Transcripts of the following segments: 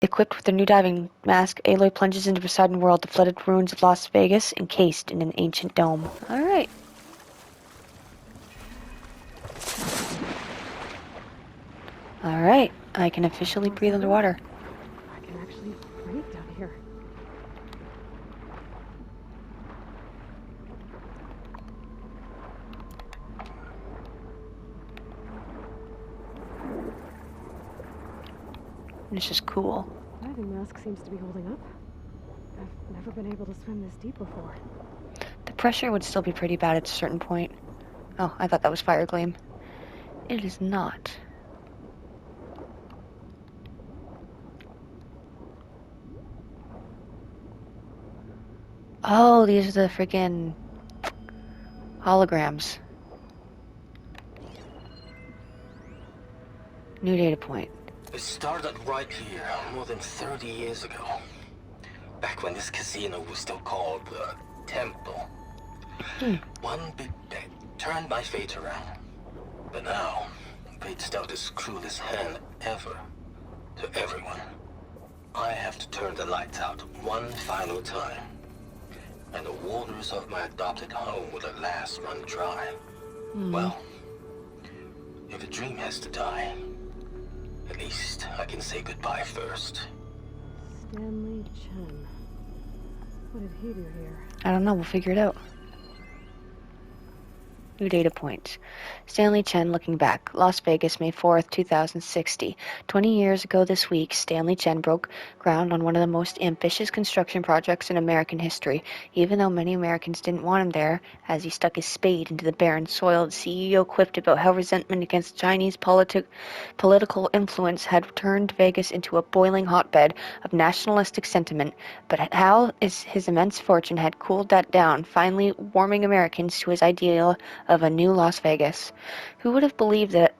Equipped with a new diving mask, Aloy plunges into Poseidon World, the flooded ruins of Las Vegas, encased in an ancient dome. Alright. Alright, I can officially breathe underwater. I can actually breathe down here. This is cool. Diving mask seems to be holding up. I've never been able to swim this deep before. The pressure would still be pretty bad at a certain point. Oh, I thought that was Fire Gleam. It is not. Oh, these are the freaking holograms. New data point. It started right here, more than 30 years ago. Back when this casino was still called the Temple. One big bet turned my fate around. But now, fate's dealt its cruelest hand ever to everyone. I have to turn the lights out one final time. And the waters of my adopted home will at last run dry. Well, if a dream has to die, at least I can say goodbye first. Stanley Chen. What did he do here? I don't know, we'll figure it out. New data points. Stanley Chen looking back. Las Vegas, May 4th, 2060. 20 years ago this week, Stanley Chen broke ground on one of the most ambitious construction projects in American history. Even though many Americans didn't want him there, as he stuck his spade into the barren soil, the CEO quipped about how resentment against Chinese political influence had turned Vegas into a boiling hotbed of nationalistic sentiment, but how his immense fortune had cooled that down, finally warming Americans to his ideal of a new Las Vegas. Who would have believed that at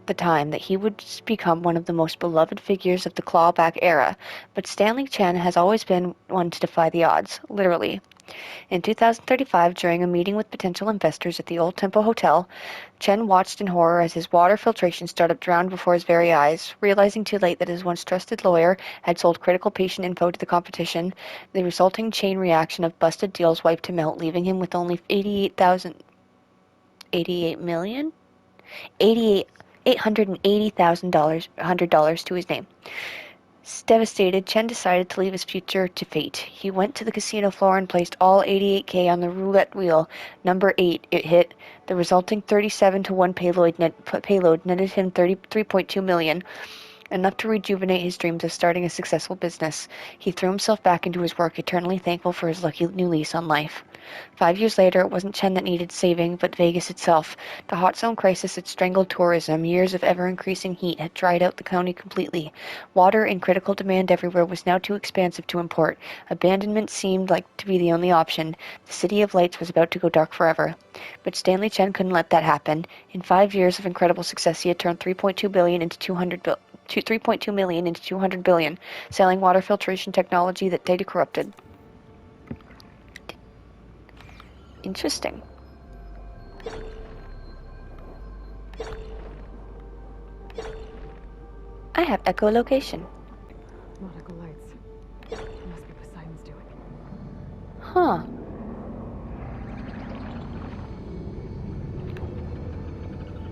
the time that he would become one of the most beloved figures of the clawback era? But Stanley Chen has always been one to defy the odds, literally. In 2035, during a meeting with potential investors at the Old Temple Hotel, Chen watched in horror as his water filtration startup drowned before his very eyes. Realizing too late that his once trusted lawyer had sold critical patient info to the competition, the resulting chain reaction of busted deals wiped him out, leaving him with only 88 million? 88 $880,000 to his name. Devastated, Chen decided to leave his future to fate. He went to the casino floor and placed all 88K on the roulette wheel. Number 8, it hit. The resulting 37 to 1 payload netted him 33.2 million, enough to rejuvenate his dreams of starting a successful business. He threw himself back into his work, eternally thankful for his lucky new lease on life. 5 years later, it wasn't Chen that needed saving, but Vegas itself. The hot zone crisis had strangled tourism. Years of ever-increasing heat had dried out the county completely. Water in critical demand everywhere was now too expensive to import. Abandonment seemed like to be the only option. The City of Lights was about to go dark forever. But Stanley Chen couldn't let that happen. In 5 years of incredible success, he had turned 3.2 million into 200 billion, selling water filtration technology that data corrupted. Interesting. I have echolocation. Nautical lights. Must be Poseidon's doing. Huh.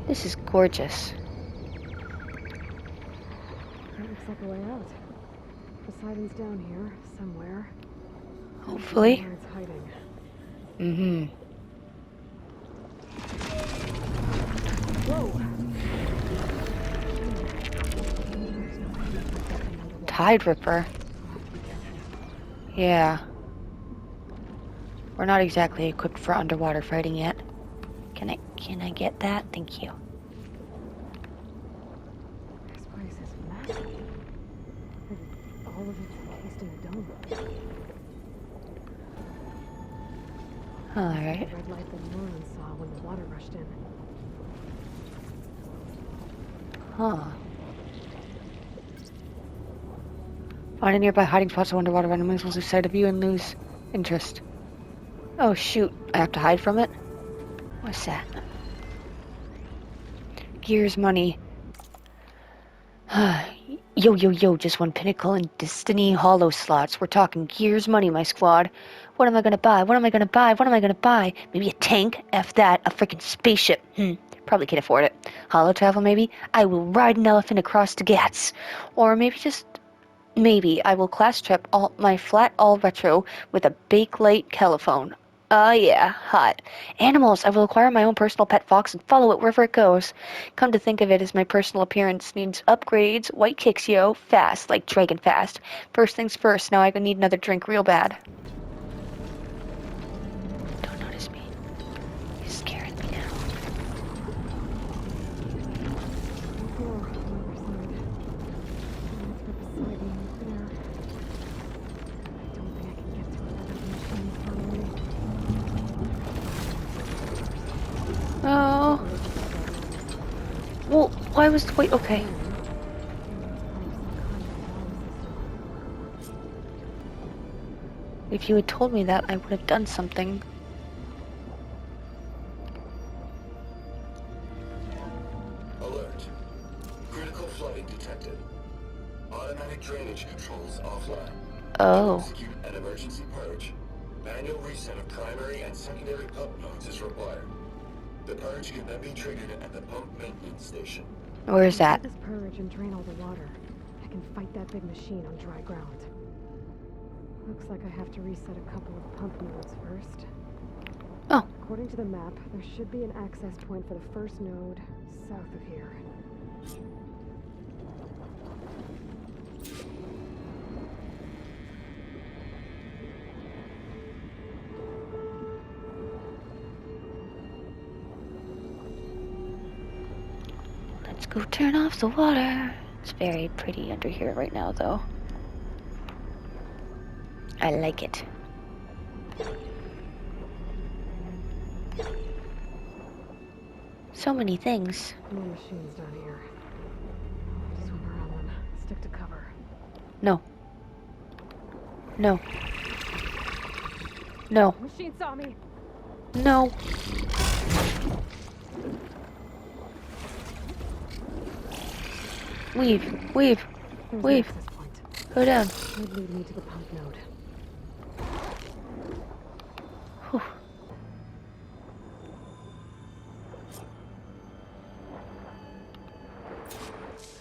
This is gorgeous. That looks like a way out. Poseidon's down here, somewhere. Hopefully. Where it's hiding. Mm-hmm. Whoa! Tide Ripper. Yeah. We're not exactly equipped for underwater fighting yet. Can I get that? Thank you. This place is massive. And all of it's encased in a dome. Alright. The red light that Norman saw when the water rushed in. Huh. Find a nearby hiding spot so underwater animals will lose sight of you and lose interest. Oh shoot, I have to hide from it? What's that? Gears money. Yo, just one Pinnacle and Destiny Hollow slots. We're talking gears money, my squad. What am I gonna buy? What am I gonna buy? What am I gonna buy? Maybe a tank? F that. A freaking spaceship. Probably can't afford it. Hollow travel, maybe? I will ride an elephant across the Ghats. Or maybe I will class trip all my flat all retro with a bakelite telephone. Yeah, hot. Animals, I will acquire my own personal pet fox and follow it wherever it goes. Come to think of it, as my personal appearance needs upgrades, white kicks, yo, fast, like dragon fast. First things first, now I need another drink real bad. Don't notice me. You're scaring me now. Oh. Well, why was the wait? Okay. If you had told me that, I would have done something. Alert. Critical flooding detected. Automatic drainage controls offline. Oh. To execute an emergency purge, manual reset of primary and secondary pump nodes is required. The purge can then be triggered at the pump maintenance station. Where is that? This purge and drain all the water. I can fight that big machine on dry ground. Looks like I have to reset a couple of pump nodes first. Oh. According to the map, there should be an access point for the first node south of here. Let's go turn off the water. It's very pretty under here right now, though. I like it. So many things. More machines down here. Swim around them. Stick to cover. No. No. No. Machine saw me! No. Weave. There's the Weave. access point. Go down. Should lead me to the pump node. Whew.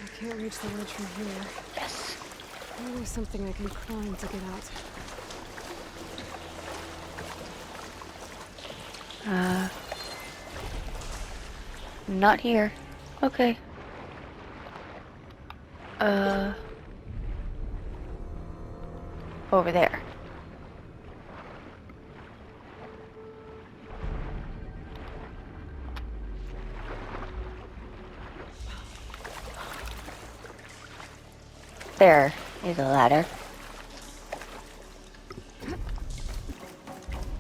I can't reach the ledge from here. Yes. Maybe there's something I can climb to get out. Not here. Okay. Over there. There is a ladder.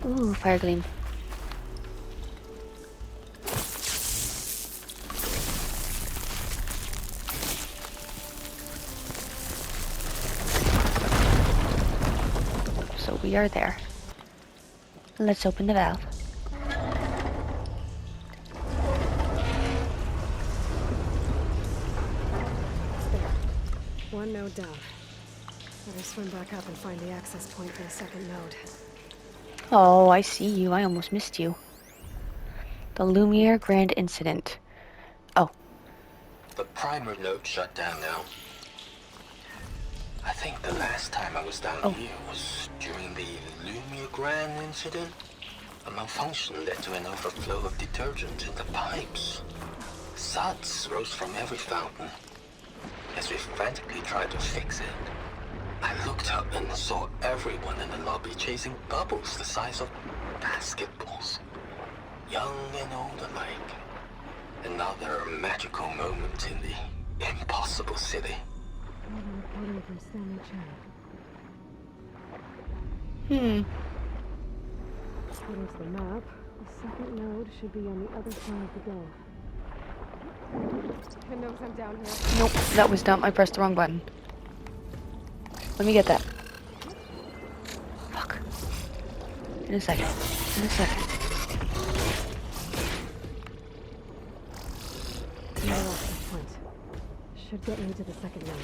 Ooh, fire gleam. So we are there. Let's open the valve. One node down. Better swim back up and find the access point for the second node. Oh, I see you. I almost missed you. The Lumiere Grand Incident. Oh. The primer node shut down now. I think the last time I was down here was during the Lumiere Grand incident. A malfunction led to an overflow of detergent in the pipes. Suds rose from every fountain. As we frantically tried to fix it, I looked up and saw everyone in the lobby chasing bubbles the size of basketballs. Young and old alike. Another magical moment in the impossible city. Reporting from Stanley Chen. Hmm. According to the map, the second node should be on the other side of the door. It knows I'm down here. Nope, that was dumb. I pressed the wrong button. Let me get that. Fuck. In a second. In a second. Another access point. Should get me to the second node.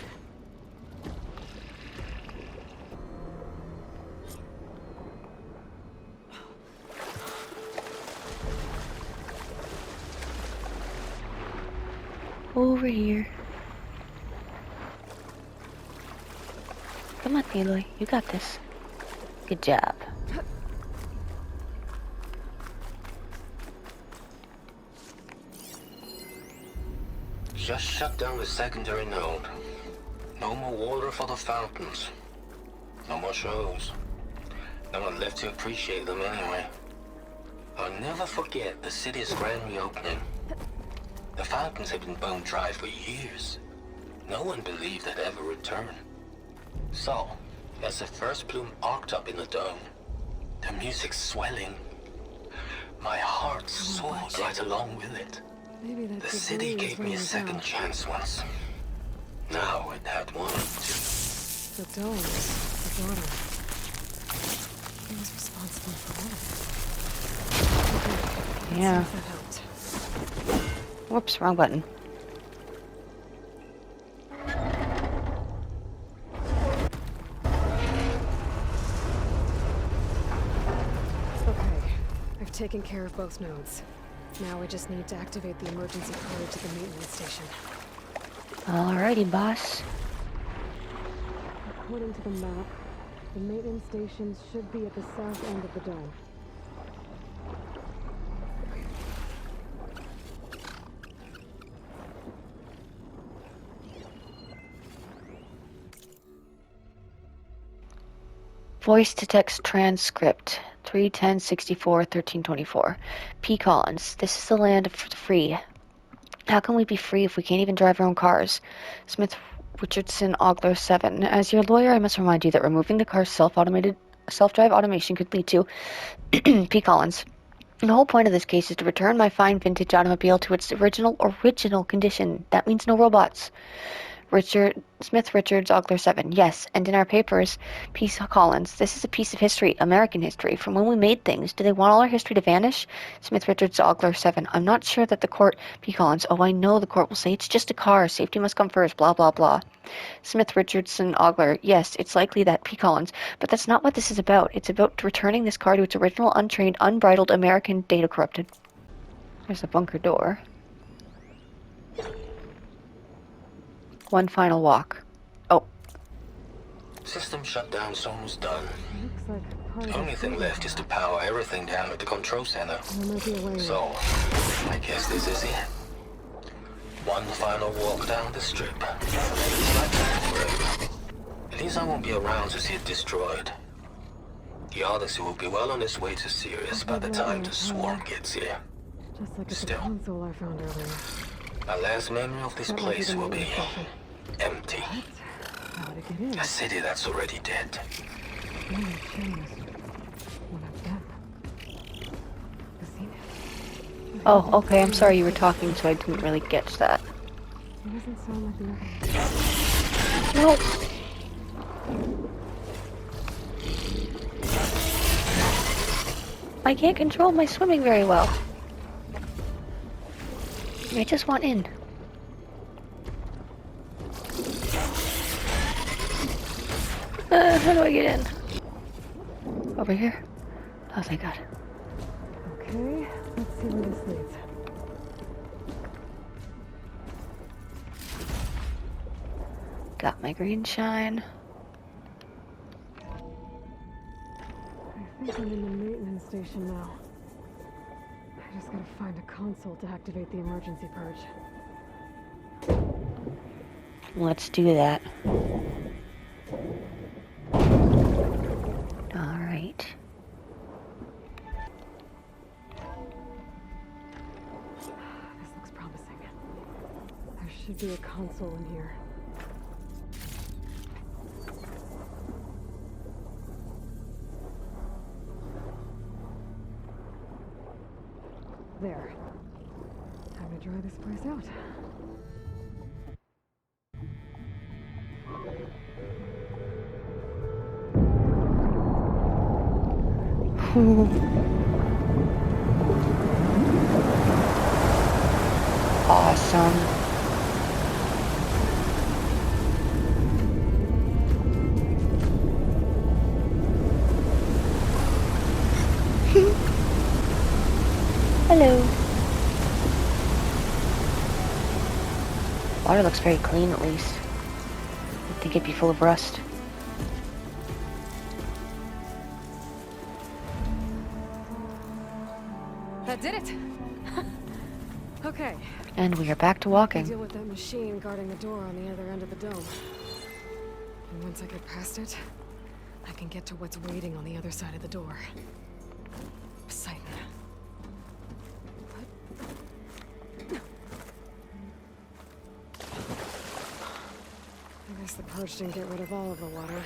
Over here. Come on, Aloy. You got this. Good job. Just shut down the secondary node. No more water for the fountains. No more shows. No one left to appreciate them anyway. I'll never forget the city's grand reopening. The fountains had been bone dry for years. No one believed they'd ever return. So, as the first plume arced up in the dome, the music swelling, my heart soared right along with it. Maybe that The city debris is gave me a weighing us second down. chance once. Now it had one too. The dome, the daughter. He was responsible for all of it. Yeah. Let's see if that helped. Whoops, wrong button. Okay, I've taken care of both nodes. Now we just need to activate the emergency code to the maintenance station. Alrighty, boss. According to the map, the maintenance stations should be at the south end of the dome. Voice to text transcript 31064 1324. P. Collins, this is the land of the free. How can we be free if we can't even drive our own cars? Smith Richardson Ogler 7. As your lawyer, I must remind you that removing the car's self-drive automation could lead to P. Collins. The whole point of this case is to return my fine vintage automobile to its original condition. That means no robots. Smith Richards Ogler 7. Yes, and in our papers, P. Collins. This is a piece of history, American history, from when we made things. Do they want all our history to vanish? Smith Richards Ogler 7. I'm not sure that the court... P. Collins. Oh, I know the court will say it's just a car. Safety must come first. Blah, blah, blah. Smith Richardson Ogler. Yes, it's likely that. P. Collins. But that's not what this is about. It's about returning this car to its original, untrained, unbridled American data corrupted. There's a bunker door. One final walk. Oh. System shutdown's almost done. Looks like part of The only thing left is to power everything down at the control center. There might be a way. So, I guess this is it. One final walk down the strip. It's like that forever. At least I won't be around to see it destroyed. The Odyssey will be well on its way to Sirius by the time the swarm gets here. Just like at the Still. console I found earlier. My last memory of this That might be place the will be maintenance station. empty. How to get in? A city that's already dead. Maybe Chen was one of them. The Zenith. Oh, okay. I'm sorry you were talking, so I didn't really get that. It doesn't sound like the other. No. I can't control my swimming very well. I just want in. How do I get in? Over here? Oh, thank God. Okay, let's see where this leads. Got my green shine. I think I'm in the maintenance station now. I just gotta find a console to activate the emergency purge. Let's do that. Alright. This looks promising. There should be a console in here. There. Time to dry this place out. Awesome. Hello. Water looks very clean, at least. You'd think it'd be full of rust. That did it! Okay. And we are back to I can walking. deal with that machine guarding the door on the other end of the dome. And once I get past it, I can get to what's waiting on the other side of the door. Poseidon. I guess the purge didn't get rid of all of the water.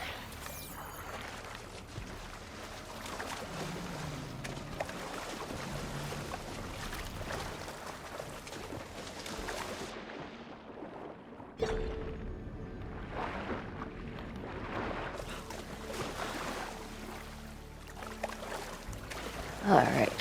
Alright.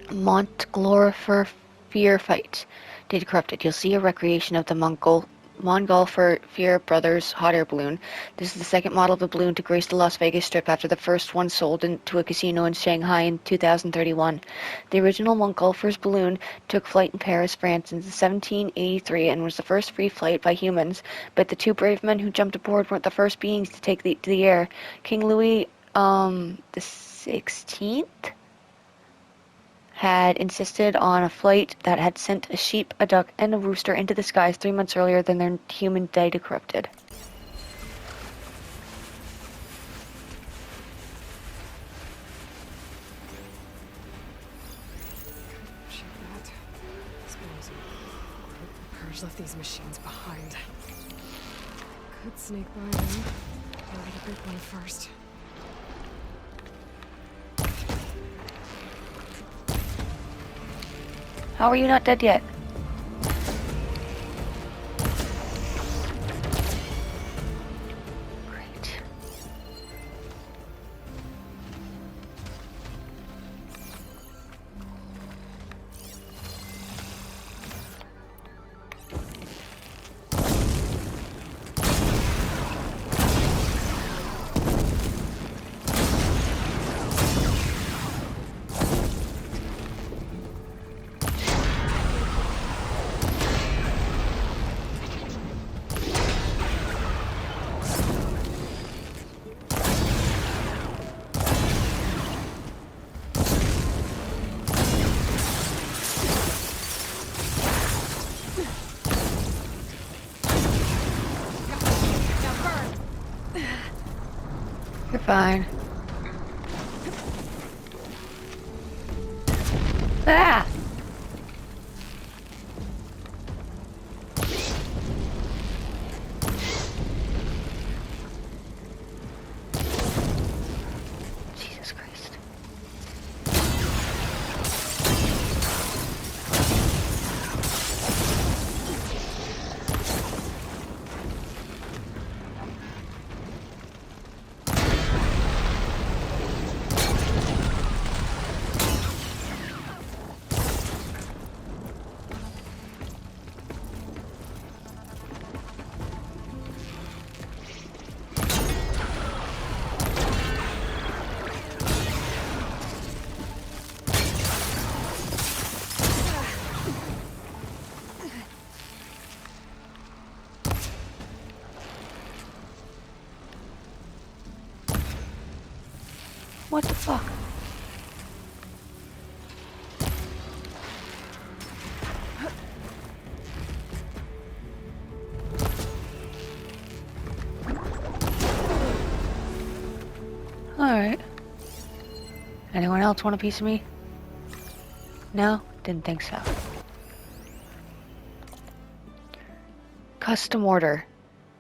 Montgolfier Fear Fight. Data corrupted. You'll see a recreation of the Montgolfier Brothers hot air balloon. This is the second model of the balloon to grace the Las Vegas Strip after the first one sold to a casino in Shanghai in 2031. The original Montgolfier's balloon took flight in Paris, France in 1783 and was the first free flight by humans, but the two brave men who jumped aboard weren't the first beings to take to the air. King Louis the 16th had insisted on a flight that had sent a sheep, a duck, and a rooster into the skies 3 months earlier than their human data corrupted. Check that. Suppose the purge left these machines behind. Could sneak by them. Go to the big one first. How are you not dead yet? Great. You're fine. Ah! Jesus Christ. What the fuck? Alright. Anyone else want a piece of me? No? Didn't think so. Custom order.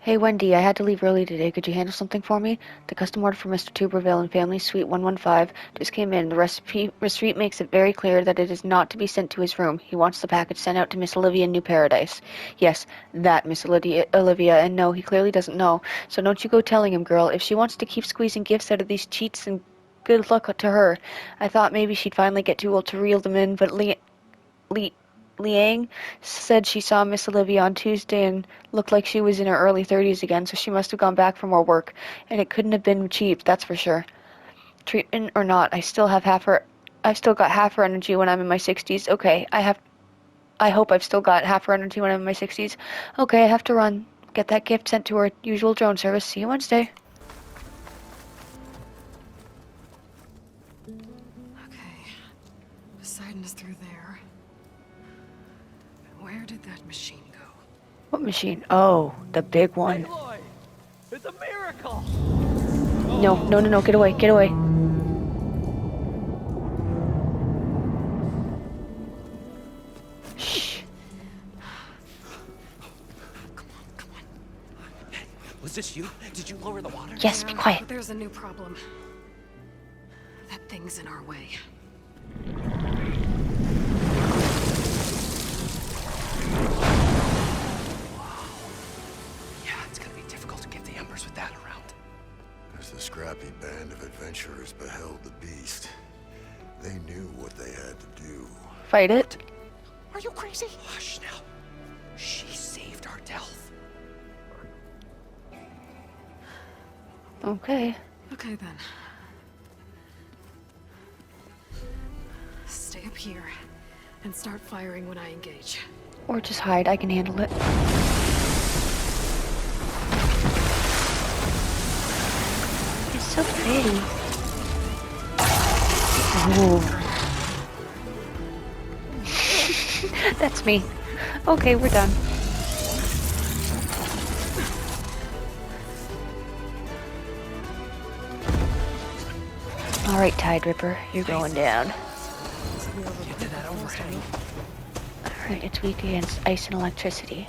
Hey Wendy, I had to leave early today. Could you handle something for me? The custom order for Mr. Tuberville and Family Suite 115 just came in. The receipt makes it very clear that it is not to be sent to his room. He wants the package sent out to Miss Olivia in New Paradise. Yes, that Miss Olivia, and no, he clearly doesn't know. So don't you go telling him, girl. If she wants to keep squeezing gifts out of these cheats, then good luck to her. I thought maybe she'd finally get too old to reel them in, but Liang said she saw Miss Olivia on Tuesday and looked like she was in her early 30s again, so she must have gone back for more work. And it couldn't have been cheap, that's for sure. treatment or not, I still have half her. I've still got half her energy when I'm in my 60s. Okay, I hope I've still got half her energy when I'm in my 60s. Okay, I have to run. Get that gift sent to her usual drone service. See you Wednesday. Okay. Poseidon is through there. Where did that machine go? What machine? Oh, the big one. Aloy, it's a miracle. No, no, no, no. Get away. Get away. Shh. Come on. Was this you? Did you lower the water? Yes, be quiet. But there's a new problem. That thing's in our way. Yeah, it's gonna be difficult to get the embers with that around. As the scrappy band of adventurers beheld the beast, they knew what they had to do. Fight it. Are you crazy? Hush now. She saved our Delph. Okay. Okay then. Stay up here and start firing when I engage. Or just hide. I can handle it. It's so pretty. Ooh. That's me. Okay, we're done. Alright, Tide Ripper, you're going down. You did that overhang. Alright, it's weak against ice and electricity.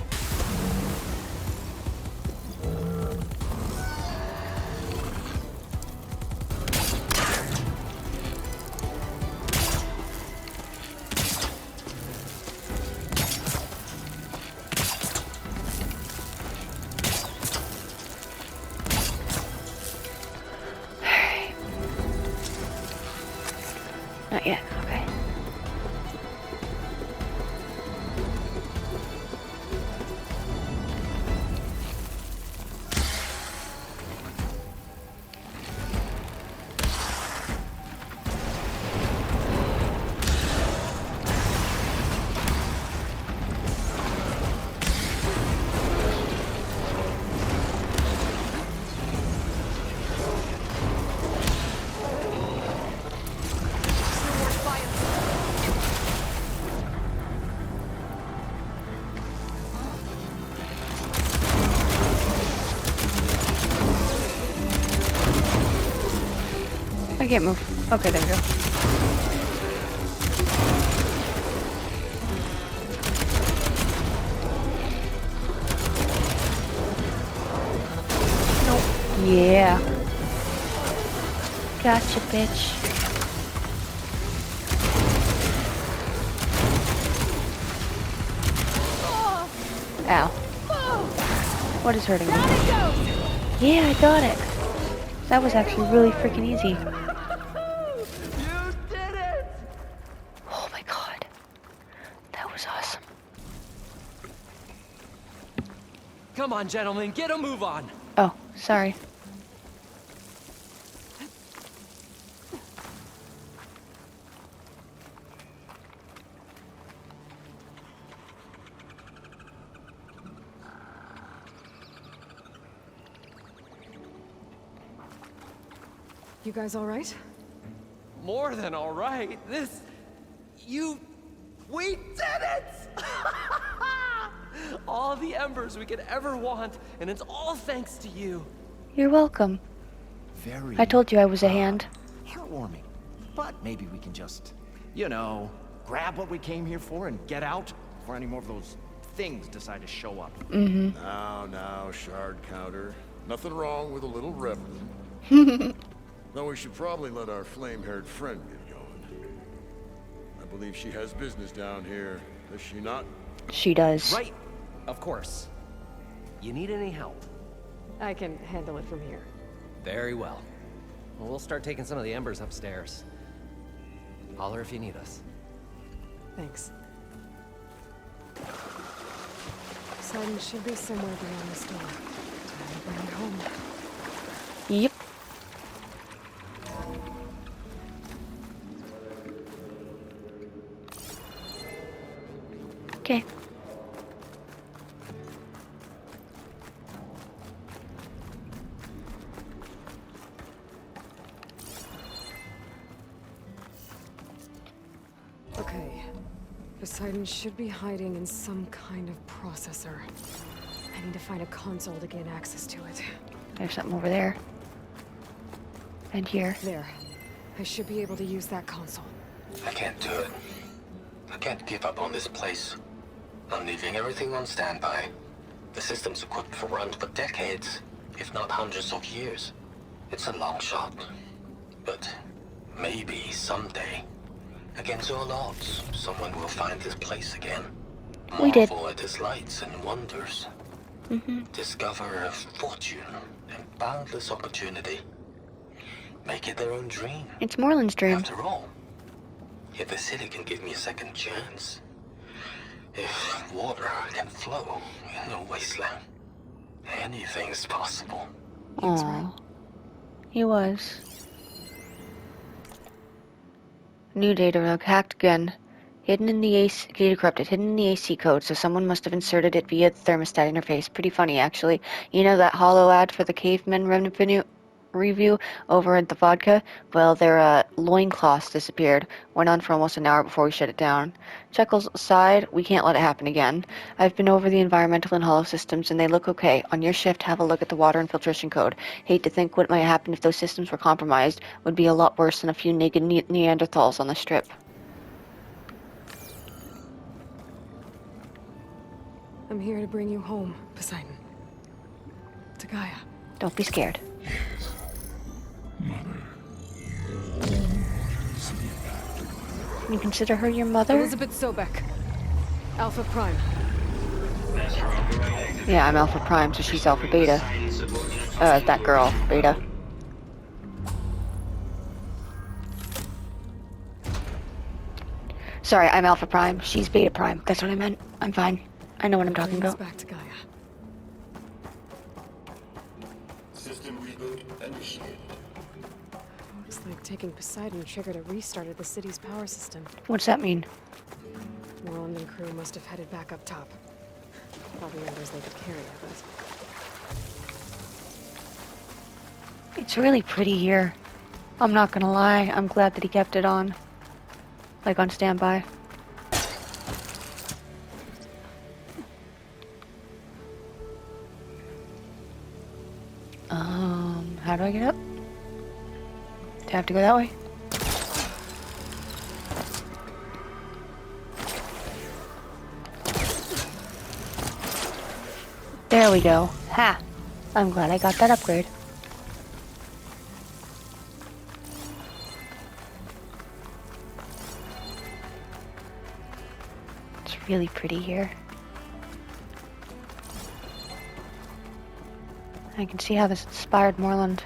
Alright. Not yet, okay. I can't move. Okay, there we go. Nope. Yeah. Gotcha, bitch. Ow. What is hurting me? Yeah, I got it. That was actually really freaking easy. You did it! Oh my god. That was awesome. Come on, gentlemen, get a move on. Oh, sorry. You guys all right? More than all right. We did it! All the embers we could ever want, and it's all thanks to you. You're welcome. Very I told you I was a hand. heartwarming. But maybe we can just, you know, grab what we came here for and get out before any more of those things decide to show up. Now, shard counter. Nothing wrong with a little reverend. Though we should probably let our flame-haired friend get going. I believe she has business down here, does she not? She does. Right, of course. You need any help? I can handle it from here. Very well. Well, we'll start taking some of the embers upstairs. Holler if you need us. Thanks. Poseidon should be somewhere beyond this door. Time to bring it home. Yep. Okay. Okay. Poseidon should be hiding in some kind of processor. I need to find a console to gain access to it. There's something over there. And here. There. I should be able to use that console. I can't do it. I can't give up on this place. I'm leaving everything on standby. The system's equipped for runs for decades, if not hundreds of years. It's a long shot. But maybe someday, against all odds, someone will find this place again. We did. Marvel at its lights and wonders. Discover a fortune and boundless opportunity. Make it their own dream. It's Moreland's dream. After all, if the city can give me a second chance, if water can flow in a wasteland, anything's possible. Aww. He was. New data log hacked again. Hidden in the AC, data corrupted, hidden in the AC code, so someone must have inserted it via the thermostat interface. Pretty funny, actually. You know that hollow ad for the cavemen revenue review over at the vodka? Well, their loincloths disappeared. Went on for almost an hour before we shut it down. Chuckles aside, we can't let it happen again. I've been over the environmental and hollow systems, and they look okay. On your shift, have a look at the water infiltration code. Hate to think what might happen if those systems were compromised. Would be a lot worse than a few naked Neanderthals on the strip. I'm here to bring you home, Poseidon. To Gaia. Don't be scared. You consider her your mother? Elizabeth Sobek. Alpha Prime. Yeah, I'm Alpha Prime, so she's Alpha Beta. That girl, Beta. Sorry, I'm Alpha Prime. She's Beta Prime. That's what I meant. I'm fine. I know what I'm talking Bring us about. back to Gaia. System reboot initiated. Looks like taking Poseidon triggered a restart of the city's power system. What's that mean? Moreland and crew must have headed back up top. Probably numbers they could carry, but It's really pretty here. I'm not gonna lie. I'm glad that he kept it on. Like on standby. How do I get up? Do I have to go that way? There we go. Ha! I'm glad I got that upgrade. It's really pretty here. I can see how this inspired Moreland.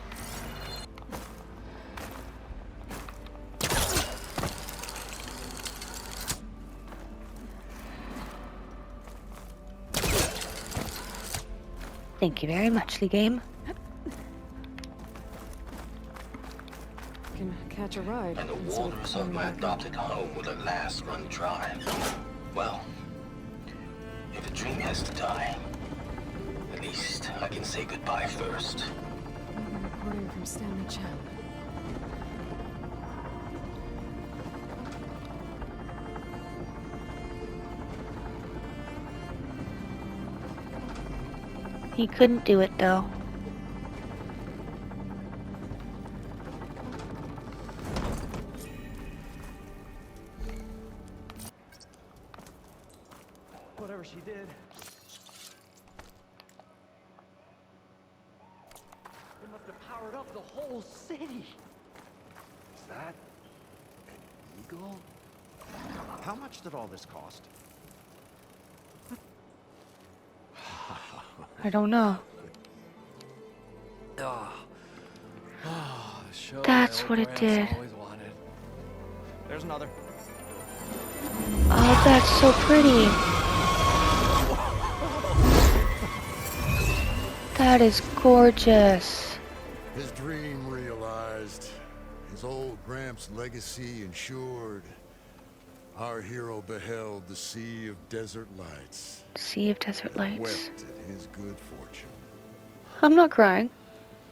Thank you very much, Lee Game. can catch a ride. And the instead of waters of coming my back up. adopted home will at last run dry. Well, if a dream has to die, at least I can say goodbye first. Reporting from Stanley Chen. He couldn't do it, though. Whatever she did. It must have powered up the whole city. Is that an eagle? How much did all this cost? I don't know. Show That's my what old it Gramps did. always wanted. There's another. Oh, that's so pretty. That is gorgeous. His dream realized. His old Gramps' legacy ensured. Our hero beheld the sea of desert lights. Sea of Desert Lights. Wept at his good fortune. I'm not crying.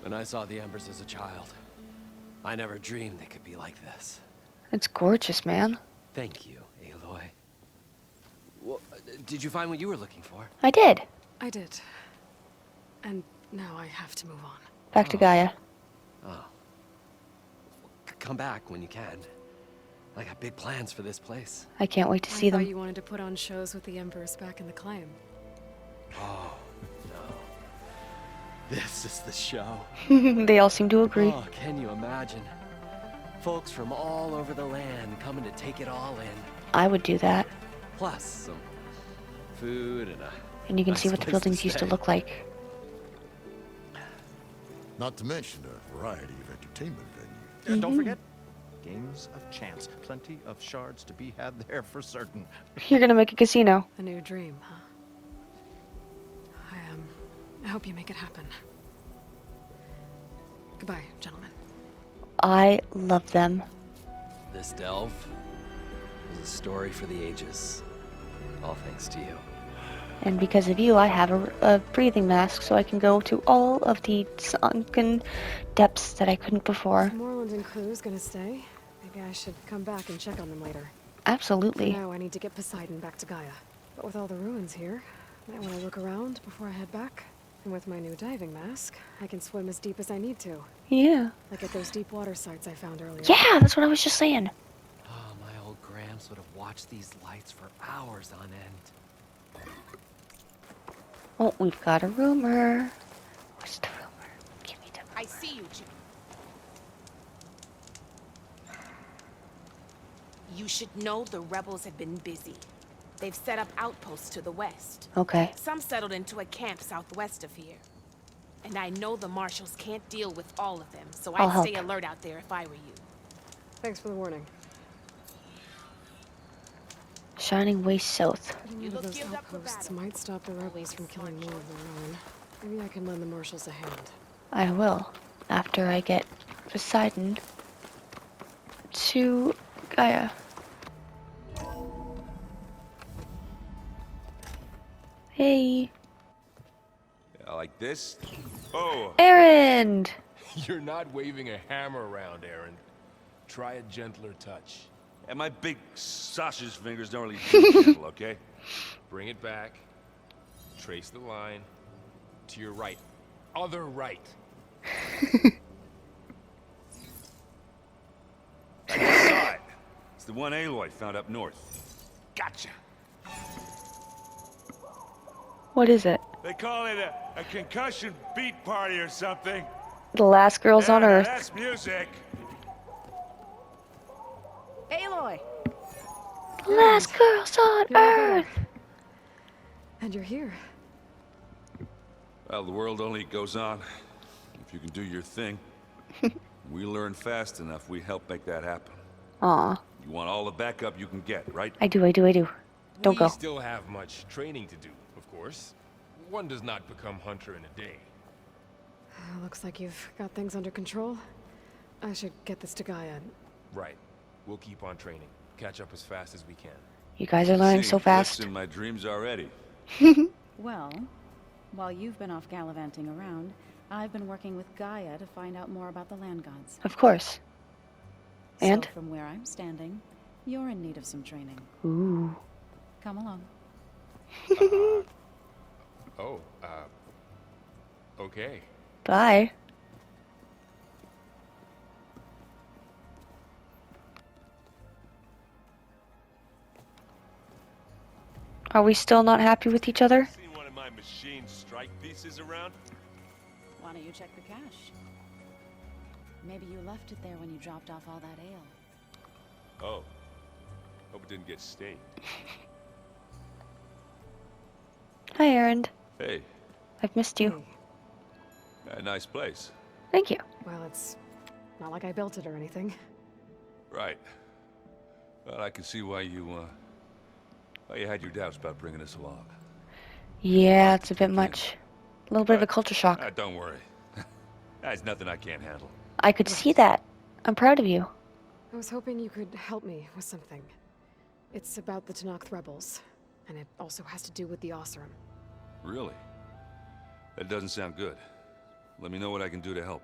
When I saw the embers as a child, I never dreamed they could be like this. It's gorgeous, man. Thank you, Aloy. Well, did you find what you were looking for? I did. I did. And now I have to move on. Back to Gaia. Oh. Come back when you can. I got big plans for this place. I can't wait to see I thought them. you wanted to put on shows with the Emperors back in the claim. Oh, no. This is the show. They all seem to agree. Oh, can you imagine? Folks from all over the land coming to take it all in. I would do that. Plus some food and a And you can nice see what the place buildings used to stay. look like. Not to mention a variety of entertainment venues. And don't forget, games of chance. Plenty of shards to be had there for certain. You're gonna make a casino. A new dream, huh? I hope you make it happen. Goodbye, gentlemen. I love them. This delve is a story for the ages. All thanks to you. And because of you, I have a breathing mask so I can go to all of the sunken depths that I couldn't before. If Moreland and crew's gonna stay, maybe I should come back and check on them later. Absolutely. For now, I need to get Poseidon back to Gaia. But with all the ruins here, I want to look around before I head back. And with my new diving mask, I can swim as deep as I need to. Yeah. Like at those deep water sites I found earlier. Yeah, that's what I was just saying. Oh, my old Gramps would have watched these lights for hours on end. Oh, we've got a rumor. What's the rumor? Give me the rumor. I see you, Jim. You should know the rebels have been busy. They've set up outposts to the west. Okay. Some settled into a camp southwest of here. And I know the marshals can't deal with all of them, so I'll I'd stay help. alert out there if I were you. Thanks for the warning. Shining Way South. Getting You rid of look those geared up for outposts battle. might stop the rebels from killing more of their own. Maybe I can lend the marshals a hand. I will. After I get Poseidon to Gaia. Hey, Yeah, like this? Oh, Aaron! You're not waving a hammer around, Aaron. Try a gentler touch. and my big sausage fingers don't really do gentle, okay? Bring it back. Trace the line. To your right. Other right. I just saw it. It's the one Aloy found up north. Gotcha. What is it? They call it a concussion beat party or something. The last girls on Yeah, Earth. That's music. Aloy! Last girls on You're all good. Earth! And you're here. Well, the world only goes on if you can do your thing. We learn fast enough, we help make that happen. Aw, You want all the backup you can get, right? I do. Don't we go. still have much training to do, of course. One does not become hunter in a day. Looks like you've got things under control. I should get this to Gaia. Right. We'll keep on training. Catch up as fast as we can. You guys are learning See, so flips fast. in my dreams already. Well, while you've been off gallivanting around, I've been working with Gaia to find out more about the land gods. Of course. And? So from where I'm standing, you're in need of some training. Ooh. Come along. Oh, okay. Bye. Are we still not happy with each other? Seen one of my machine strike pieces around? Why don't you check the cache? Maybe you left it there when you dropped off all that ale. Oh. Hope it didn't get stained. Hi, Aaron. Hey, I've missed you. Hey, a nice place. Thank you. well, it's not like I built it or anything. Right. Well, I can see why you had your doubts about bringing us along. Yeah, it's a bit much. A little bit of a culture shock. Don't worry. That's nothing I can't handle. I could see that. I'm proud of you. I was hoping you could help me with something. It's about the Tanakh rebels, and it also has to do with the Oseram. Really? That doesn't sound good. Let me know what I can do to help.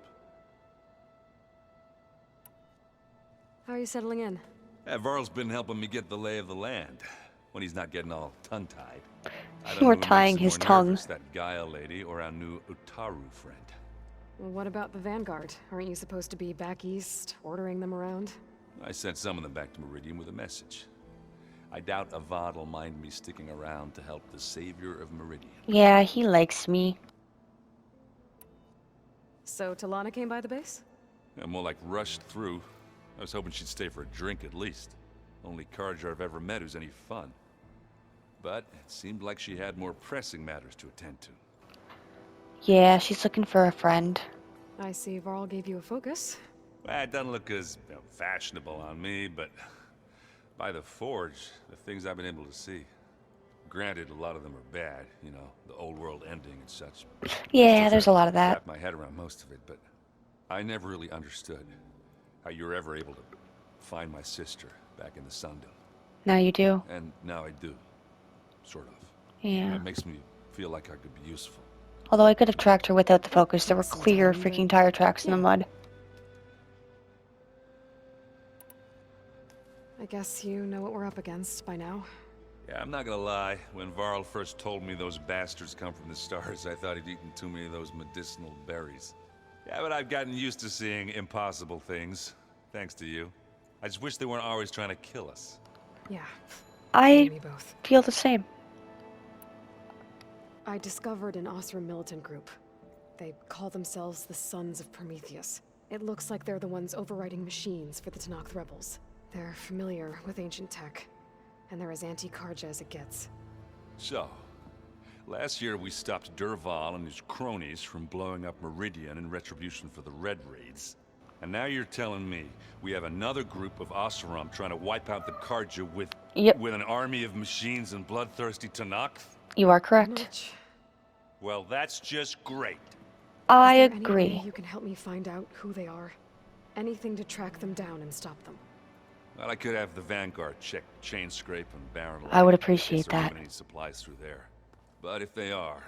How are you settling in? Varl's been helping me get the lay of the land, when he's not getting all tongue-tied. I don't Or know who makes tying him his more tongue. nervous, that Gaia lady or our new Utaru friend. Well, what about the Vanguard? Aren't you supposed to be back east, ordering them around? I sent some of them back to Meridian with a message. I doubt Avad will mind me sticking around to help the savior of Meridian. Yeah, he likes me. So Talana came by the base? Yeah, more like rushed through. I was hoping she'd stay for a drink at least. Only Carja I've ever met who's any fun. But it seemed like she had more pressing matters to attend to. Yeah, she's looking for a friend. I see Varl gave you a focus. Well, it doesn't look as fashionable on me, but by the Forge, the things I've been able to see. Granted, a lot of them are bad, you know, the old world ending and such. Yeah, Still there's a trying lot to of that. wrap my head around most of it, but I never really understood how you were ever able to find my sister back in the Sundom. Now you do. And now I do. Sort of. Yeah. That makes me feel like I could be useful. Although I could have tracked her without the focus. There were Some clear time, but- freaking tire tracks in the mud. I guess you know what we're up against by now. Yeah, I'm not gonna lie. When Varl first told me those bastards come from the stars, I thought he'd eaten too many of those medicinal berries. Yeah, but I've gotten used to seeing impossible things. Thanks to you. I just wish they weren't always trying to kill us. Yeah, I me both. feel the same. I discovered an Oseram militant group. They call themselves the Sons of Prometheus. It looks like they're the ones overriding machines for the Tanakh rebels. They're familiar with ancient tech, and they're as anti-Carja as it gets. So, last year we stopped Durval and his cronies from blowing up Meridian in retribution for the Red Raids. And now you're telling me we have another group of Oseram trying to wipe out the Carja with an army of machines and bloodthirsty Tanakh? You are correct. Much. Well, that's just great. I Is there any agree. way you can help me find out who they are? Anything to track them down and stop them. Well, I could have the Vanguard check chain scrape and Baron I would Lake, appreciate in case they're that. moving any supplies through there. But if they are,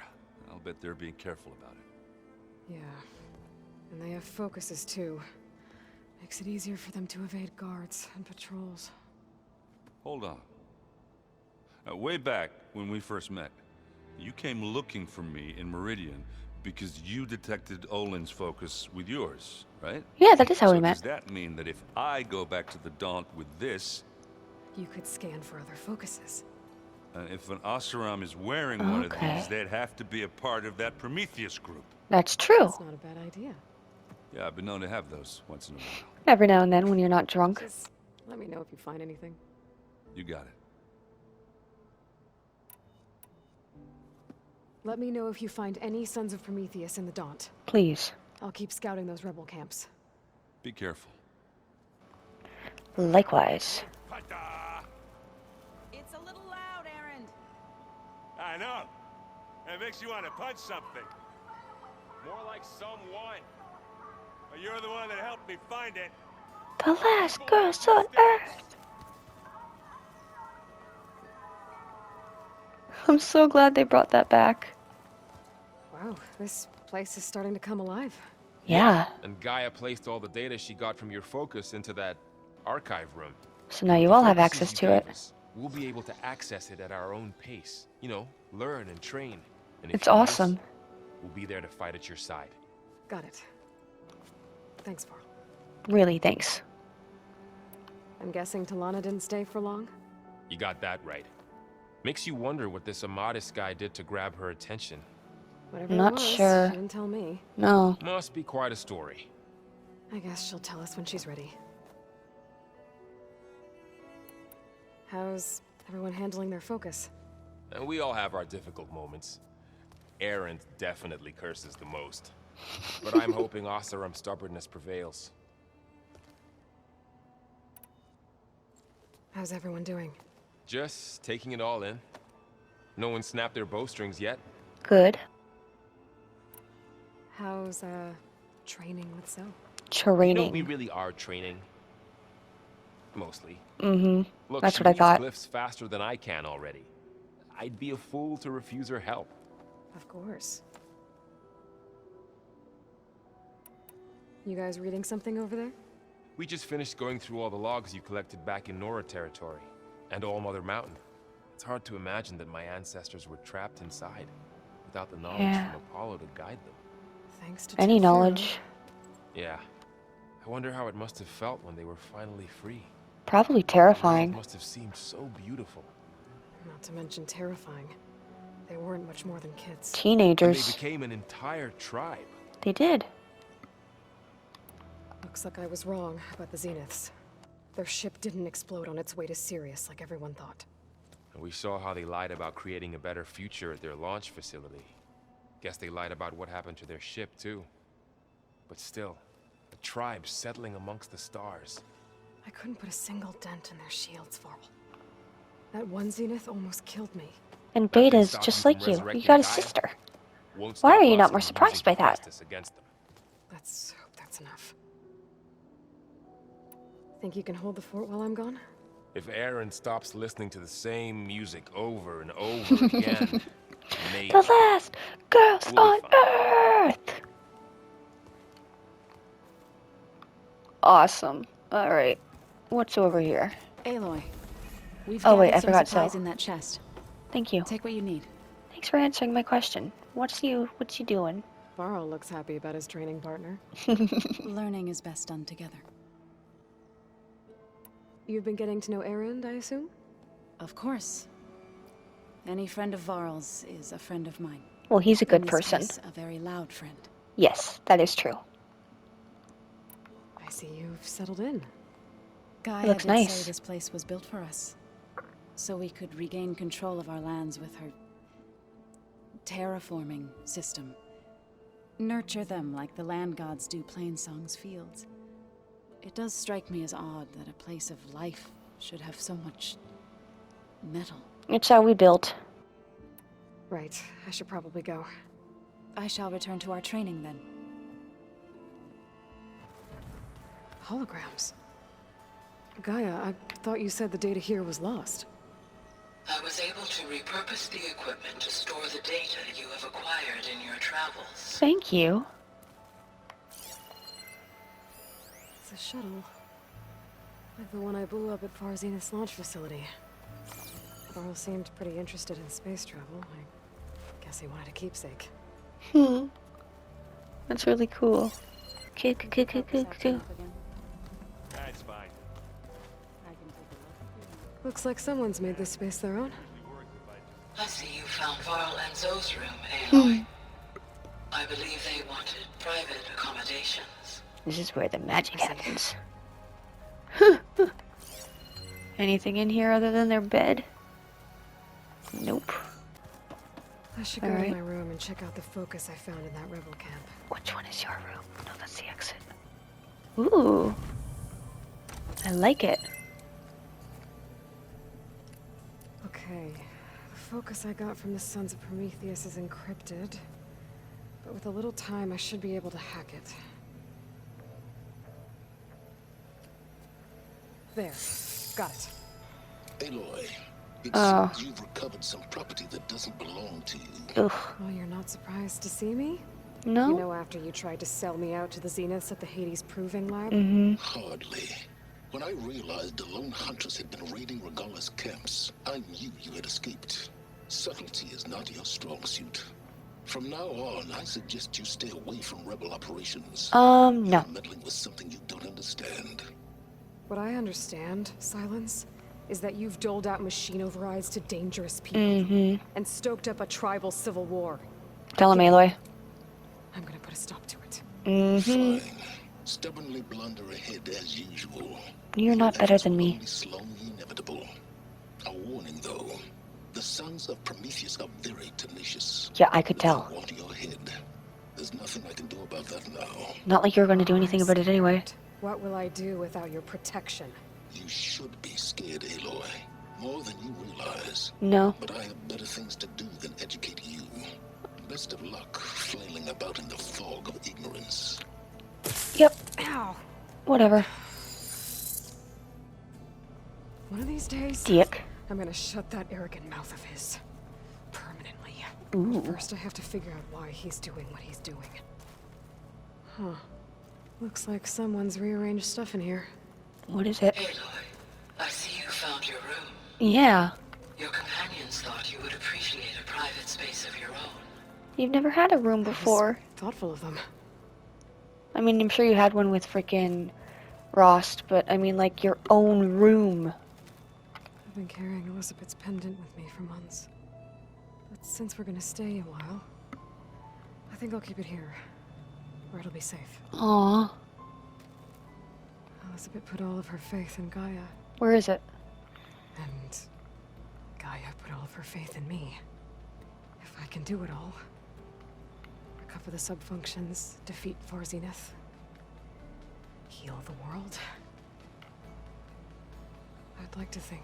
I'll bet they're being careful about it. Yeah. And they have focuses too. Makes it easier for them to evade guards and patrols. Hold on. Way back when we first met, you came looking for me in Meridian because you detected Olin's focus with yours, right? Yeah, that is how so we met. Does that mean that if I go back to the Daunt with this, You could scan for other focuses. if an Oseram is wearing one of Okay. these, they'd have to be a part of that Prometheus group? That's true. That's not a bad idea. Yeah, I've been known to have those once in a while. Every now and then when you're not drunk. Just let me know if you find anything. You got it. Let me know if you find any Sons of Prometheus in the Daunt. Please. I'll keep scouting those rebel camps. Be careful. Likewise. It's a little loud, Aaron. I know. It makes you want to punch something. More like someone. But you're the one that helped me find it. The last girls on Earth. I'm so glad they brought that back. Wow, this place is starting to come alive. Yeah. And Gaia placed all the data she got from your focus into that archive room. So now you all have Focuses access you to it. gave us, we'll be able to access it at our own pace. You know, learn and train. And It's you need us, awesome. we'll be there to fight at your side. Got it. Thanks, Varl. Really, thanks. I'm guessing Talana didn't stay for long? You got that right. Makes you wonder what this Amadis guy did to grab her attention. Whatever Not it was, sure. she didn't tell me. No. Must be quite a story. I guess she'll tell us when she's ready. How's everyone handling their focus? And we all have our difficult moments. Aaron definitely curses the most. But I'm hoping Oseram's stubbornness prevails. How's everyone doing? Just taking it all in. No one snapped their bowstrings yet. Good. How's, training with Zoe? You know, we Training. really are training. mostly. Mm-hmm. Look, That's she what I reads thought. glyphs faster than I can already. I'd be a fool to refuse her help. Of course. You guys reading something over there? We just finished going through all the logs you collected back in Nora territory, and All Mother Mountain. It's hard to imagine that my ancestors were trapped inside, without the knowledge Yeah. from Apollo to guide them. Thanks to Any Tefero. knowledge? Yeah. I wonder how it must have felt when they were finally free. Probably The world terrifying. must have seemed so beautiful. Not to mention terrifying. They weren't much more than kids. And they Teenagers. became an entire tribe. They did. Looks like I was wrong about the Zeniths. Their ship didn't explode on its way to Sirius like everyone thought. And we saw how they lied about creating a better future at their launch facility. Guess they lied about what happened to their ship, too. But still, a tribe settling amongst the stars. I couldn't put a single dent in their shields, Varl. That one Zenith almost killed me. And Nothing Beta's stopped just you like from you. You resurrecting got a Gaia. sister. Won't Why stop are you us not more from surprised using by that? Spacesis against them. Let's hope that's enough. Think you can hold the fort while I'm gone? If Aaron stops listening to the same music over and over again, maybe. The last girls We'll be on fine. Earth! Awesome. Alright. What's over here? Aloy, we've Oh, wait, gathered I some forgot supplies so. in that chest. Thank you. Take what you need. Thanks for answering my question. What's you doing? Varl looks happy about his training partner. Learning is best done together. You've been getting to know Aaron, I assume? Of course. Any friend of Varl's is a friend of mine. Well, he's a In good this person. case, a very loud friend. Yes, that is true. I see you've settled in. Gaia looks did nice. say this place was built for us, so we could regain control of our lands with her terraforming system. Nurture them like the land gods do Plainsong's fields. It does strike me as odd that a place of life should have so much metal. It's how we built. Right, I should probably go. I shall return to our training then. Holograms. Gaia, I thought you said the data here was lost. I was able to repurpose the equipment to store the data you have acquired in your travels. Thank you. It's a shuttle. Like the one I blew up at Far Zenith's launch facility. Varl seemed pretty interested in space travel. I guess he wanted a keepsake. That's really cool. Cool. That's fine. Looks like someone's made this space their own. I see you found Varl and Zoe's room, Aloy. I believe they wanted private accommodations. This is where the magic happens. Anything in here other than their bed? Nope. I should go All to right. my room and check out the focus I found in that rebel camp. Which one is your room? No, that's the exit. Ooh. I like it. Okay. The focus I got from the Sons of Prometheus is encrypted. But with a little time, I should be able to hack it. There. Got it. Aloy, it Oh. seems you've recovered some property that doesn't belong to you. Ugh. Well, you're not surprised to see me? No? You know, after you tried to sell me out to the Zeniths at the Hades Proving Lab? Mm-hmm. Hardly. When I realized the lone hunters had been raiding Regala's camps, I knew you had escaped. Subtlety is not your strong suit. From now on, I suggest you stay away from rebel operations. No. You're meddling with something you don't understand. What I understand, Silence, is that you've doled out machine overrides to dangerous people Mm-hmm. and stoked up a tribal civil war. Tell him, Aloy. I'm gonna put a stop to it. Mm-hmm. Fine. Stubbornly blunder ahead as usual. You're not better than me. Only slow the inevitable. A warning, though. The Sons of Prometheus are very tenacious. Yeah, I could They tell. want your head. There's nothing I can do about that now. Not like you're going to do anything about it anyway. What will I do without your protection? You should be scared, Aloy. More than you realize. No. But I have better things to do than educate you. Best of luck flailing about in the fog of ignorance. Yep. Ow! Whatever. these days, Dick. I'm gonna shut that arrogant mouth of his. Permanently. Ooh. First, I have to figure out why he's doing what he's doing. Huh. Looks like someone's rearranged stuff in here. What is it? Aloy, I see you found your room. Yeah. Your companions thought you would appreciate a private space of your own. You've never had a room before. Thoughtful of them. I mean, I'm sure you had one with frickin' Rost, but I mean, like, your own room. I've been carrying Elizabeth's pendant with me for months. But since we're gonna stay a while, I think I'll keep it here, where it'll be safe. Aww. Elizabeth put all of her faith in Gaia. Where is it? And Gaia put all of her faith in me. If I can do it all, recover the subfunctions, defeat For Zenith, heal the world, I'd like to think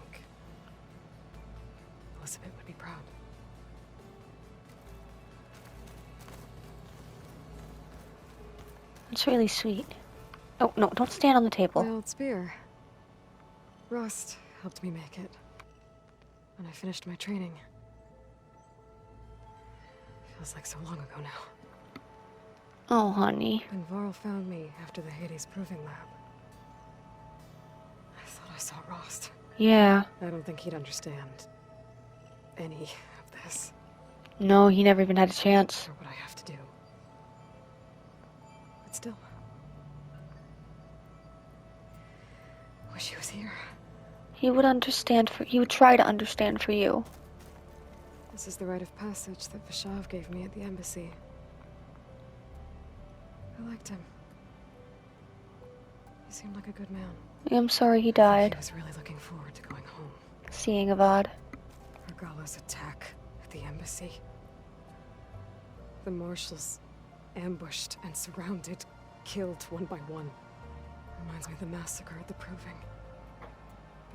Elizabeth would be proud. It's really sweet. Oh, no, don't stand on the table. My old spear. Rost helped me make it. When I finished my training. Feels like so long ago now. Oh, honey. When Varl found me after the Hades Proving Lab, I thought I saw Rost. Yeah. I don't think he'd understand any of this. No, he never even had a chance. Or what I have to do. But still. Wish he was here. He would understand he would try to understand for you. This is the rite of passage that Vishav gave me at the embassy. I liked him. He seemed like a good man. I'm sorry he I died. was really looking forward to going home. Seeing Avad. Regala's attack at the embassy. The marshals ambushed and surrounded, killed one by one. Reminds me of the massacre at the Proving.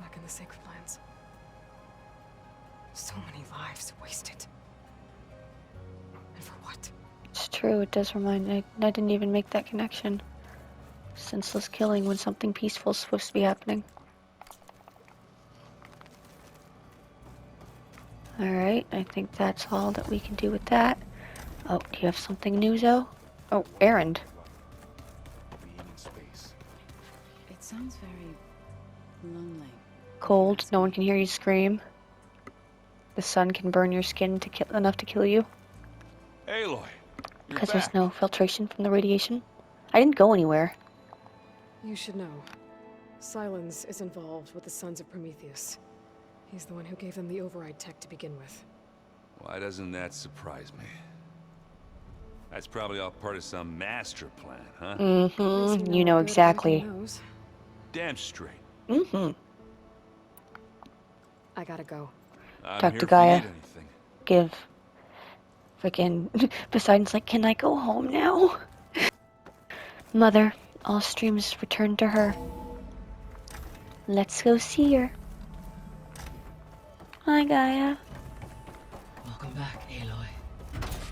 Back in the Sacred Lands. So many lives wasted. And for what? It's true, it does remind me. I didn't even make that connection. Senseless killing when something peaceful is supposed to be happening. Alright, I think that's all that we can do with that. Oh, do you have something new, Zoe? Oh, errand. It sounds very lonely. Cold, no one can hear you scream. The sun can burn your skin enough to kill you. Aloy, Because there's no filtration from the radiation. I didn't go anywhere. You should know. Silence is involved with the Sons of Prometheus. He's the one who gave them the override tech to begin with. Why doesn't that surprise me? That's probably all part of some master plan, huh? Mm-hmm. You know exactly. Damn straight. Mm-hmm. I gotta go. Talk to Gaia. Give. Freaking Poseidon's like, can I go home now? Mother, all streams return to her. Let's go see her. Hi, Gaia. Welcome back, Aloy.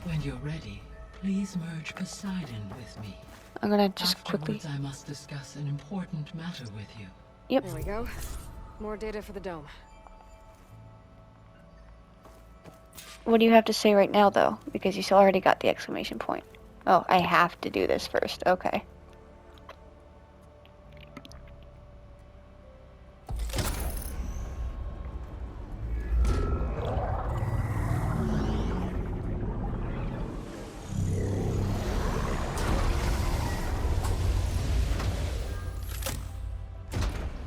When you're ready, please merge Poseidon with me. I'm gonna just Afterwards, quickly. I must discuss an important matter with you. Yep. There we go. More data for the dome. What do you have to say right now, though? Because you already got the exclamation point. Oh, I have to do this first. Okay.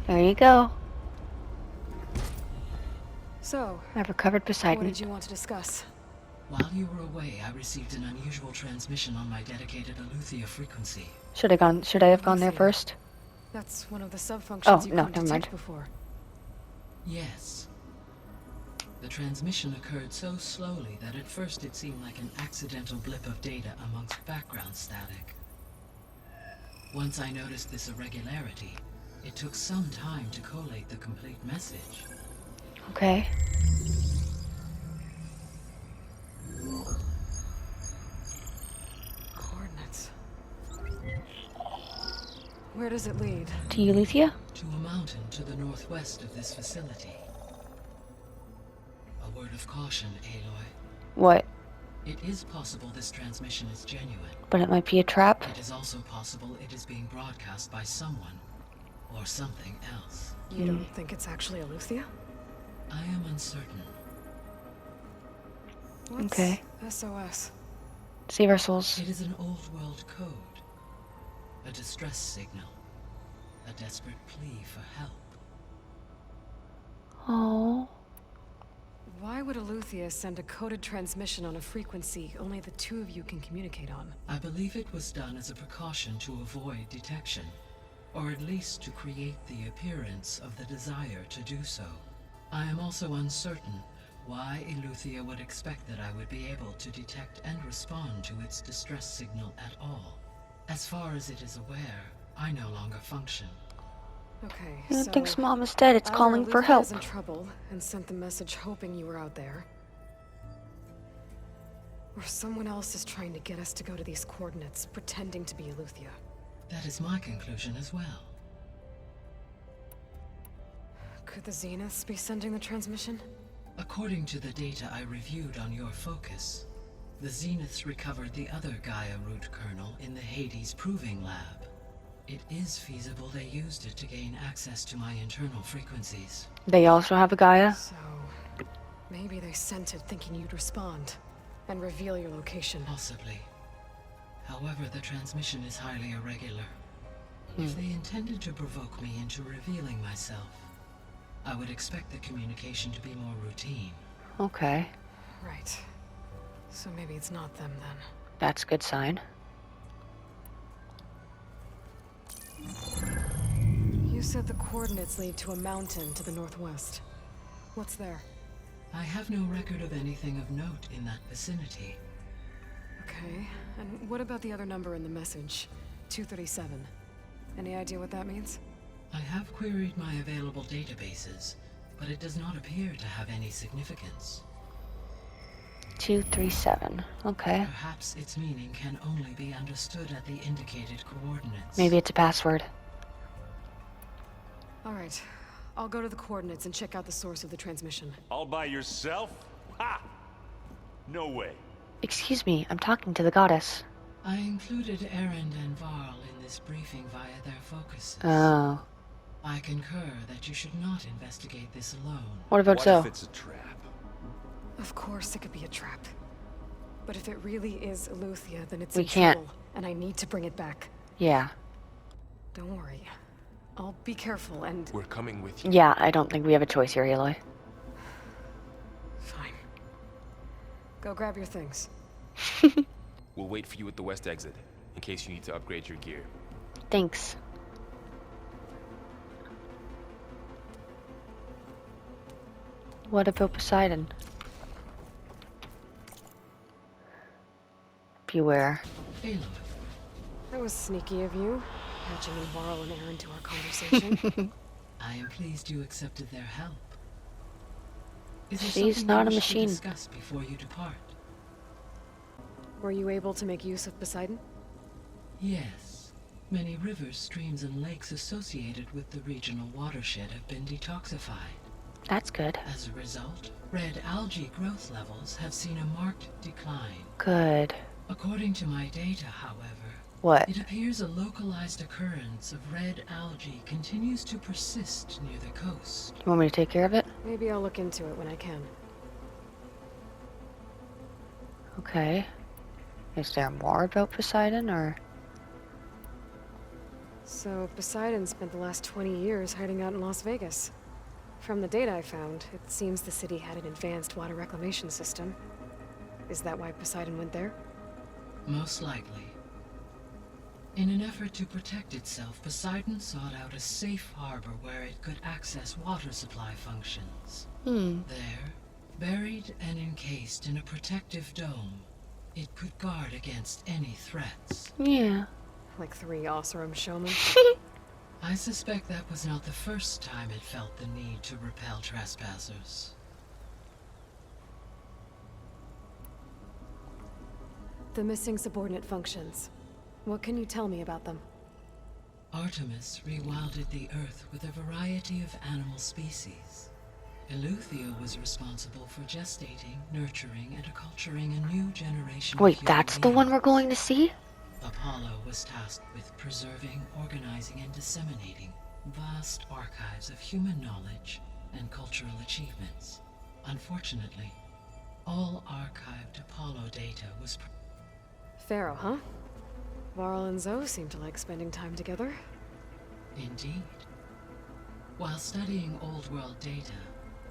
There you go. So, I've recovered what Poseidon. did you want to discuss? While you were away, I received an unusual transmission on my dedicated Aletheia frequency. Should I have gone there first? That's one of the subfunctions Oh, you no, couldn't never mind. detect before. Yes. The transmission occurred so slowly that at first it seemed like an accidental blip of data amongst background static. Once I noticed this irregularity, it took some time to collate the complete message. Okay. Coordinates. Where does it lead? To Euleithia? To a mountain mountain to the northwest of this facility. A word of caution, Aloy. What? It is possible this transmission is genuine. But it might be a trap? It is also possible it is being broadcast by someone or something else. You don't think it's actually Eleuthia? I am uncertain. What's Okay. SOS? Save our souls. It is an old world code. A distress signal. A desperate plea for help. Oh. Why would Eleuthia send a coded transmission on a frequency only the two of you can communicate on? I believe it was done as a precaution to avoid detection, or at least to create the appearance of the desire to do so. I am also uncertain why Eleuthia would expect that I would be able to detect and respond to its distress signal at all. As far as it is aware, I no longer function. Okay, It so thinks Mom is dead. It's either calling for Eleuthia help. is in trouble and sent the message hoping you were out there, or someone else is trying to get us to go to these coordinates, pretending to be Eleuthia. That is my conclusion as well. Could the Zeniths be sending the transmission? According to the data I reviewed on your focus, the Zeniths recovered the other Gaia root kernel in the Hades Proving Lab. It is feasible they used it to gain access to my internal frequencies. They also have a Gaia? So, maybe they sent it thinking you'd respond and reveal your location. Possibly. However, the transmission is highly irregular. If they intended to provoke me into revealing myself, I would expect the communication to be more routine. Okay. Right. So maybe it's not them then. That's a good sign. You said the coordinates lead to a mountain to the northwest. What's there? I have no record of anything of note in that vicinity. Okay, and what about the other number in the message? 237. Any idea what that means? I have queried my available databases, but it does not appear to have any significance. 237. Okay. Perhaps its meaning can only be understood at the indicated coordinates. Maybe it's a password. Alright, I'll go to the coordinates and check out the source of the transmission. All by yourself? Ha! No way. Excuse me, I'm talking to the goddess. I included Erend and Varl in this briefing via their focuses. Oh. I concur that you should not investigate this alone. What about What so? if it's a trap? Of course it could be a trap. But if it really is Eleuthia, then it's We in can't. trouble, and I need to bring it back. Yeah. Don't worry. I'll be careful and... We're coming with you. Yeah, I don't think we have a choice here, Aloy. Fine. Go grab your things. We'll wait for you at the west exit, in case you need to upgrade your gear. Thanks. What about Poseidon? Beware. Aloy, That was sneaky of you, patching in Varl and Aaron to our conversation. I am pleased you accepted their help. Is there She's something not you a wish to machine. discuss before you depart? Were you able to make use of Poseidon? Yes. Many rivers, streams, and lakes associated with the regional watershed have been detoxified. That's good. As a result, red algae growth levels have seen a marked decline. Good. According to my data, however, What? it appears a localized occurrence of red algae continues to persist near the coast. You want me to take care of it? Maybe I'll look into it when I can. Okay. Is there more about Poseidon, or? So, Poseidon spent the last 20 years hiding out in Las Vegas. From the data I found, it seems the city had an advanced water reclamation system. Is that why Poseidon went there? Most likely. In an effort to protect itself, Poseidon sought out a safe harbor where it could access water supply functions. There, buried and encased in a protective dome, it could guard against any threats. Yeah. Like 3 Oseram Showmen? I suspect that was not the first time it felt the need to repel trespassers. The missing subordinate functions. What can you tell me about them? Artemis rewilded the Earth with a variety of animal species. Eleuthia was responsible for gestating, nurturing, and acculturating a new generation Wait, of human that's the one we're beings. going to see? Apollo was tasked with preserving, organizing, and disseminating vast archives of human knowledge and cultural achievements. Unfortunately, all archived Apollo data was... Pharaoh, huh? Varl and Zoe seem to like spending time together. Indeed. While studying old world data,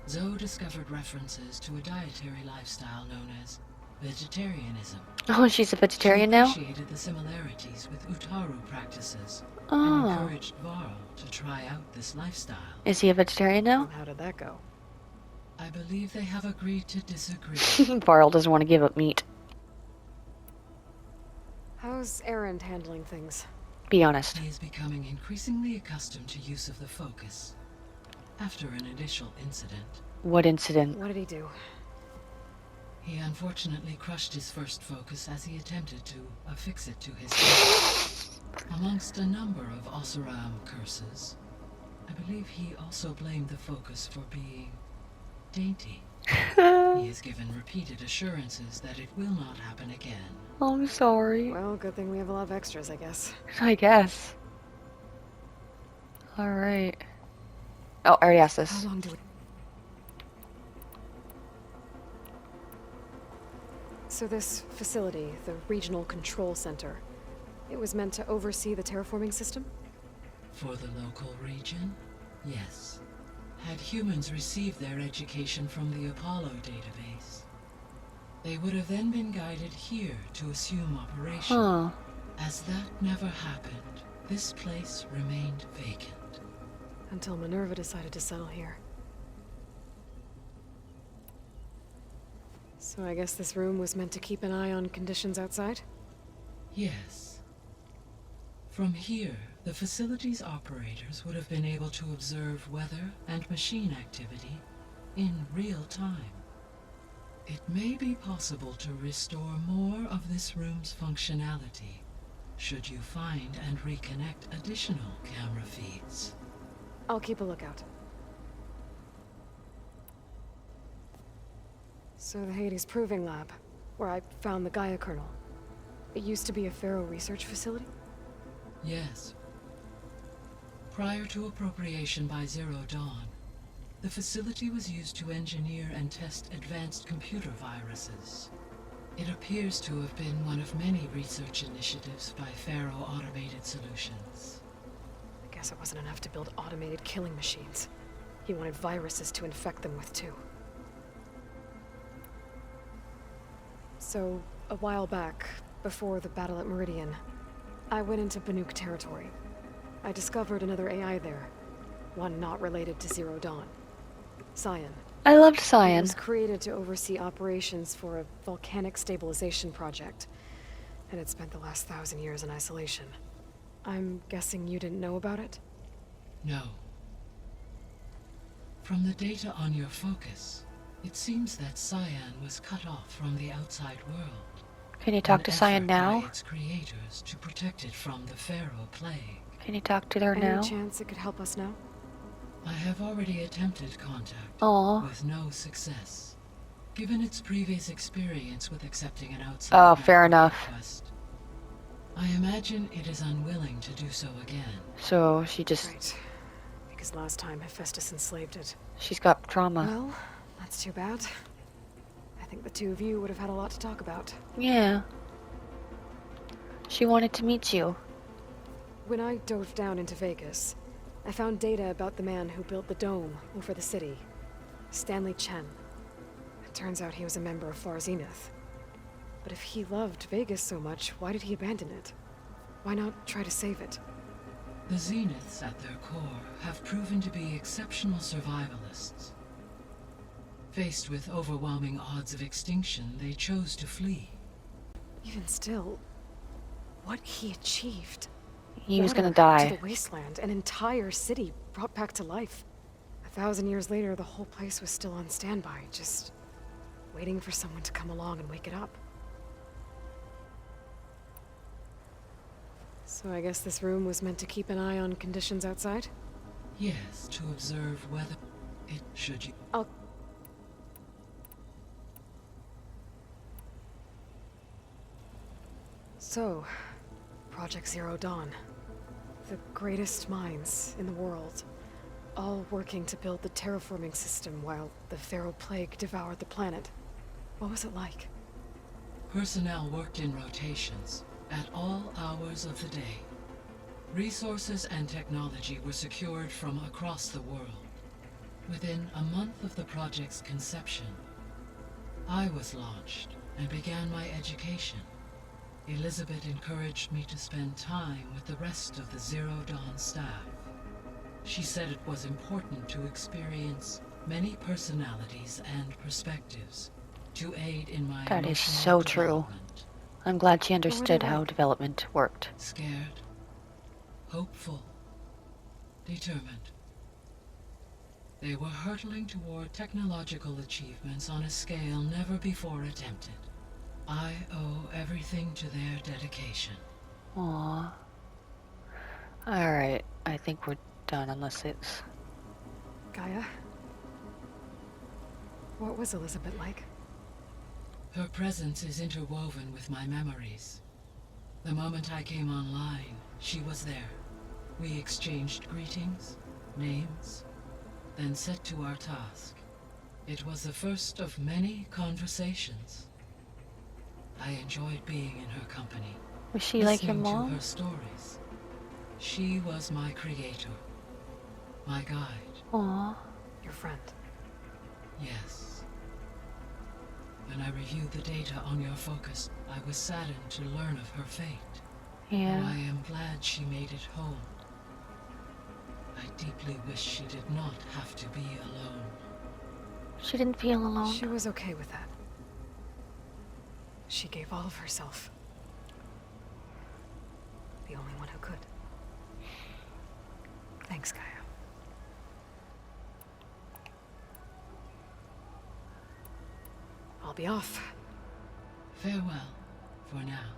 Zoe discovered references to a dietary lifestyle known as vegetarianism. Oh, she's a vegetarian now? She appreciated the similarities with Utaru practices Oh. and encouraged Varl to try out this lifestyle. Is he a vegetarian now? And how did that go? I believe they have agreed to disagree. Varl doesn't want to give up meat. How's Erend handling things? Be honest. He is becoming increasingly accustomed to use of the focus. After an initial incident, What incident? What did he do? he unfortunately crushed his first focus as he attempted to affix it to his head. Amongst a number of Oseram curses, I believe he also blamed the focus for being dainty. He has given repeated assurances that it will not happen again. I'm sorry. Well, good thing we have a lot of extras, I guess. I guess. Alright. Oh, I already asked this. How long do we... So this facility, the Regional Control Center, it was meant to oversee the terraforming system? For the local region, yes. Had humans received their education from the Apollo database, they would have then been guided here to assume operation. Huh. As that never happened, this place remained vacant. Until Minerva decided to settle here. So I guess this room was meant to keep an eye on conditions outside? Yes. From here, the facility's operators would have been able to observe weather and machine activity in real time. It may be possible to restore more of this room's functionality, should you find and reconnect additional camera feeds. I'll keep a lookout. So the Hades Proving Lab, where I found the Gaia kernel. It used to be a Pharaoh research facility? Yes. Prior to appropriation by Zero Dawn, the facility was used to engineer and test advanced computer viruses. It appears to have been one of many research initiatives by Pharaoh Automated Solutions. I guess it wasn't enough to build automated killing machines. He wanted viruses to infect them with too. So, a while back, before the battle at Meridian, I went into Banuk territory. I discovered another AI there. One not related to Zero Dawn. Cyan. I loved It Cyan. was created to oversee operations for a volcanic stabilization project. And it spent the last 1,000 years in isolation. I'm guessing you didn't know about it? No. From the data on your focus, it seems that Cyan was cut off from the outside world. Can you talk An to Cyan effort by now? its creators to protect it from the Pharaoh plague. Can you talk to her Any now? chance it could help us now? I have already attempted contact, Aw. with no success. Given its previous experience with accepting an outside Oh, fair backup enough. request, I imagine it is unwilling to do so again. So she just... Right. Because last time Hephaestus enslaved it. She's got trauma. Well, that's too bad. I think the two of you would have had a lot to talk about. Yeah. She wanted to meet you. When I dove down into Vegas, I found data about the man who built the dome over the city. Stanley Chen. It turns out he was a member of Far Zenith. But if he loved Vegas so much, why did he abandon it? Why not try to save it? The Zeniths at their core have proven to be exceptional survivalists. Faced with overwhelming odds of extinction, they chose to flee. Even still, what he achieved. He was gonna Water die. To the wasteland, an entire city brought back to life. 1,000 years later, the whole place was still on standby, just waiting for someone to come along and wake it up. So I guess this room was meant to keep an eye on conditions outside? Yes, to observe whether it should you. So, Project Zero Dawn. The greatest minds in the world. All working to build the terraforming system while the Pharaoh Plague devoured the planet. What was it like? Personnel worked in rotations at all hours of the day. Resources and technology were secured from across the world. Within a month of the project's conception, I was launched and began my education. Elizabeth encouraged me to spend time with the rest of the Zero Dawn staff. She said it was important to experience many personalities and perspectives to aid in my That is emotional so true. development. I'm glad she What were understood they how like? development worked. Scared, hopeful, determined. They were hurtling toward technological achievements on a scale never before attempted. I owe everything to their dedication. Aww. Alright, I think we're done unless it's... Gaia? What was Elizabeth like? Her presence is interwoven with my memories. The moment I came online, she was there. We exchanged greetings, names, then set to our task. It was the first of many conversations. I enjoyed being in her company. Was she like your listening to mom? her stories. She was my creator, my guide. Aww. Your friend. Yes. When I reviewed the data on your focus, I was saddened to learn of her fate. Yeah. Though I am glad she made it home. I deeply wish she did not have to be alone. She didn't feel alone. She was okay with that. She gave all of herself. The only one who could. Thanks, Gaia. I'll be off. Farewell, for now.